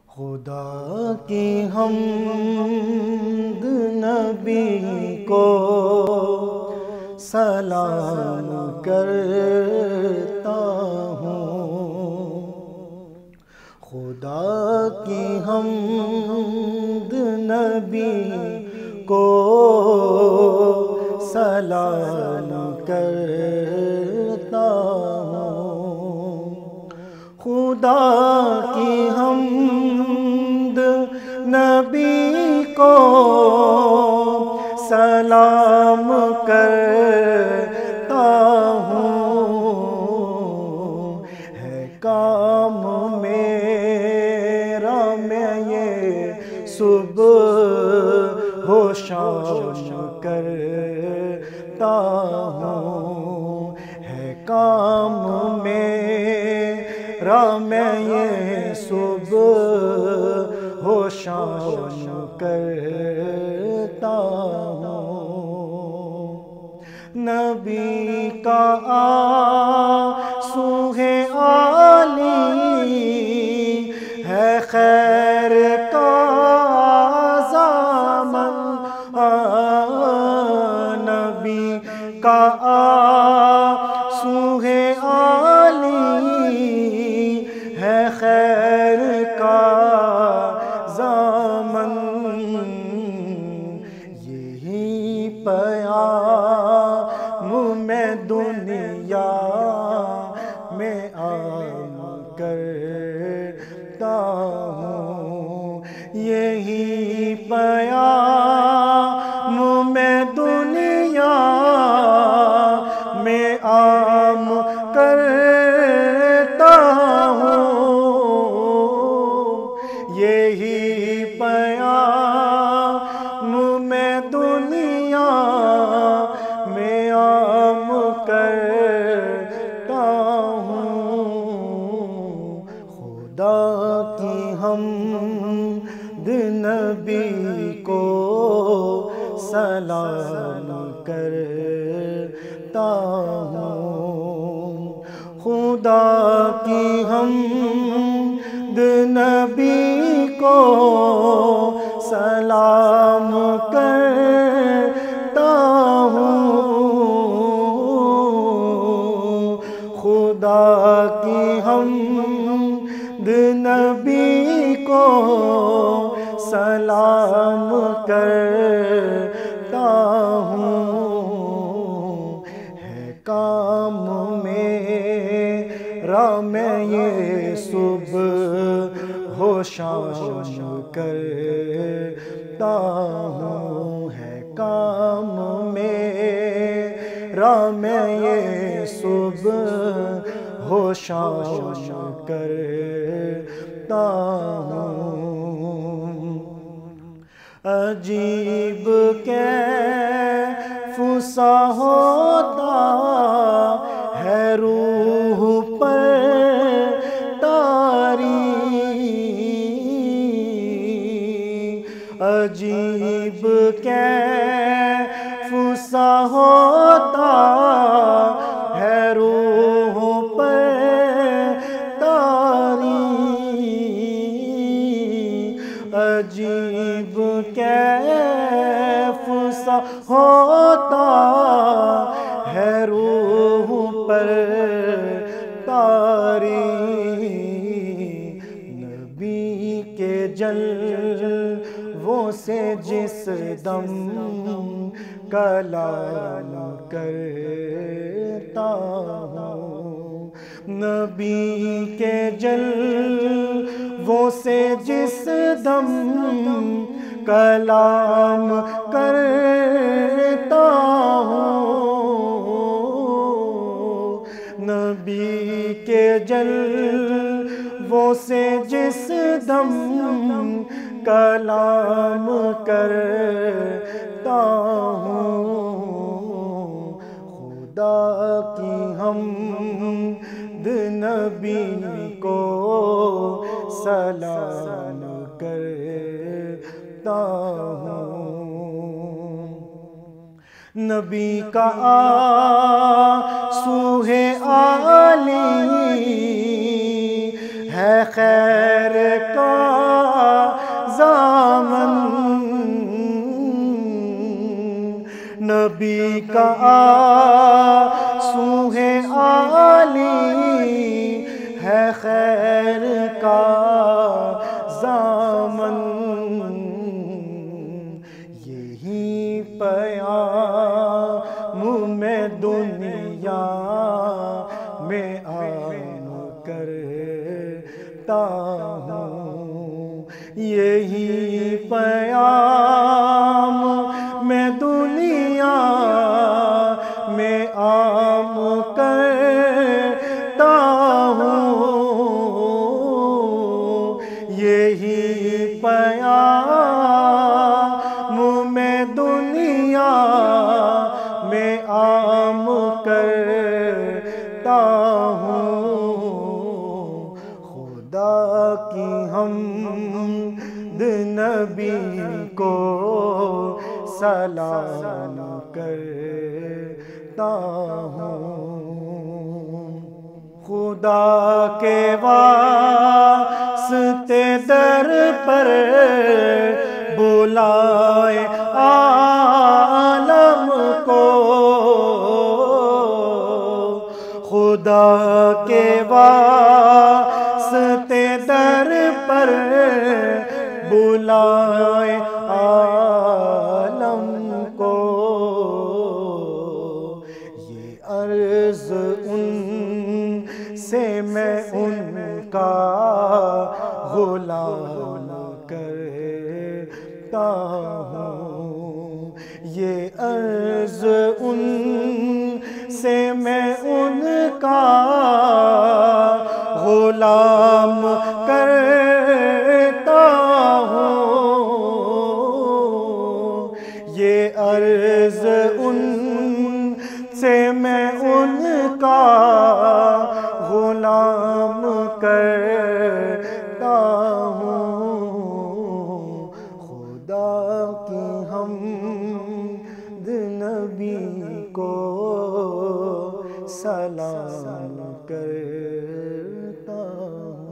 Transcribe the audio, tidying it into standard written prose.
خدا کی حمد نبی کو سلام کرتا ہوں، خدا کی حمد نبی کو سلام کرتا ہوں، خدا کی حمد نبی کو سلام کرتا ہوں، ہے کام میرا میں یہ صبح و شام کرتا ہوں، ہے کام میرا میں یہ صبح و شام کرتا ہوں، نبی کا آنسو ہے عالی ہے خیر کا ضامن، نبی کا آنسو ہے عالی ہے خیر کا ضامن، یہی پیام میں دنیا میں عام کرتا ہوں، یہی پیام میں دنیا میں عام کرتا ہوں، یہی پیام میں دنیا میں عام کرتا ہوں، خدا کی حمد نبی کو سلام کرتا ہوں، خدا کی حمد نبی کو سلام کرتا ہوں، خدا کی حمد نبی کو سلام کرتا ہوں، ہے کام میرا میں یہ صبح و شام کرتا ہوں، ہے کام میرا میں یہ صبح و شام کرتا ہوں، عجیب کیف سا ہوتا ہے روح پر طاری، عجیب کیف سا ہوتا ہے روح پر طاری، عجیب کیف سا ہوتا ہے روح پر طاری، نبی کے جلووں سے جس دم کلام کرتا ہوں، نبی کے جلووں سے جس دم کلام کرتا ہوں، نبی کے جلووں سے جس دم کلام کرتا ہوں، خدا کی حمد نبی کو سلام کرتا ہوں، نبی کا آنسو ہے عالی ہے خیر کا کا آنسو ہے عالی ہے خیر کا ضامن، یہی پیام میں دنیا میں عام کرتا ہوں، یہی پیام میں دنیا میں عام کرتا ہوں، یہی پیام میں دنیا میں عام کرتا ہوں، خدا کی حمد نبی کو سلام کرتا ہوں، خدا کے واسطے در پر بلائے عالم کو، خدا کے واسطے در پر بلائے عالم کو، یہ عرض ان سے میں ان کا غلام کرتا ہوں، یہ عرض ان سے میں ان کا غلام کرتا ہوں، یہ عرض ان سے میں ان کا غلام کرتا ہوں، خدا کی حمد نبی کو سلام کرتا ہوں۔